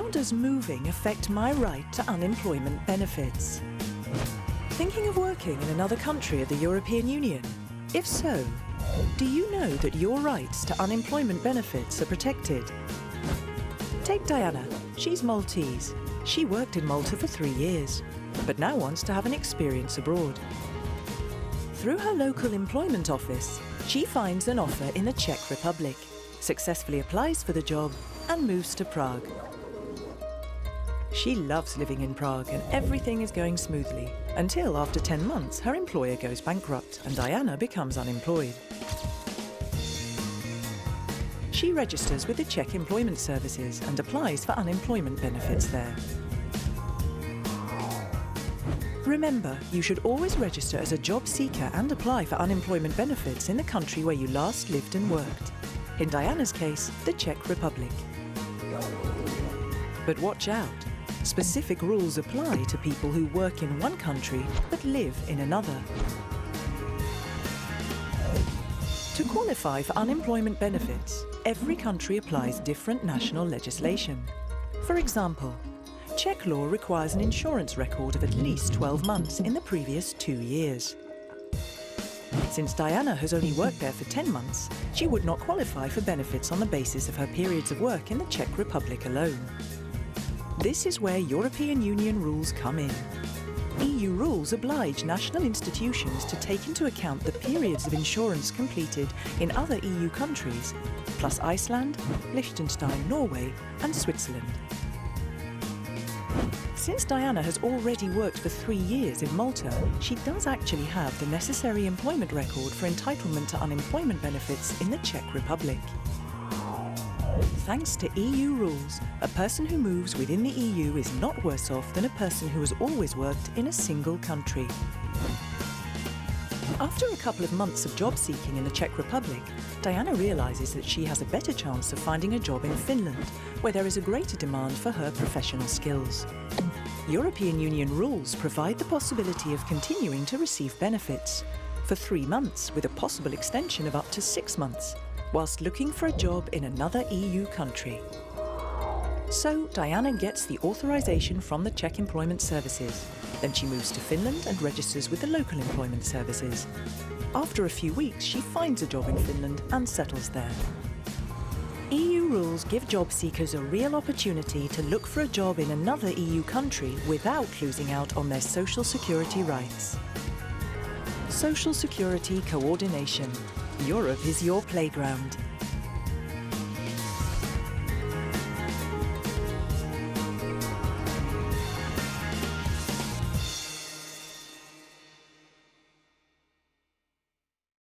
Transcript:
How does moving affect my right to unemployment benefits? Thinking of working in another country of the European Union? If so, do you know that your rights to unemployment benefits are protected? Take Diana. She's Maltese. She worked in Malta for 3 years, but now wants to have an experience abroad. Through her local employment office, she finds an offer in the Czech Republic, successfully applies for the job and moves to Prague. She loves living in Prague and everything is going smoothly, until after 10 months her employer goes bankrupt and Diana becomes unemployed. She registers with the Czech Employment Services and applies for unemployment benefits there. Remember, you should always register as a job seeker and apply for unemployment benefits in the country where you last lived and worked. In Diana's case, the Czech Republic. But watch out. Specific rules apply to people who work in one country but live in another. To qualify for unemployment benefits, every country applies different national legislation. For example, Czech law requires an insurance record of at least 12 months in the previous 2 years. Since Diana has only worked there for 10 months, she would not qualify for benefits on the basis of her periods of work in the Czech Republic alone. This is where European Union rules come in. EU rules oblige national institutions to take into account the periods of insurance completed in other EU countries, plus Iceland, Liechtenstein, Norway and Switzerland. Since Diana has already worked for 3 years in Malta, she does actually have the necessary employment record for entitlement to unemployment benefits in the Czech Republic. Thanks to EU rules, a person who moves within the EU is not worse off than a person who has always worked in a single country. After a couple of months of job seeking in the Czech Republic, Diana realises that she has a better chance of finding a job in Finland, where there is a greater demand for her professional skills. European Union rules provide the possibility of continuing to receive benefits for 3 months with a possible extension of up to 6 months, whilst looking for a job in another EU country. So Diana gets the authorisation from the Czech Employment Services. Then she moves to Finland and registers with the local employment services. After a few weeks, she finds a job in Finland and settles there. EU rules give job seekers a real opportunity to look for a job in another EU country without losing out on their social security rights. Social security coordination. Europe is your playground.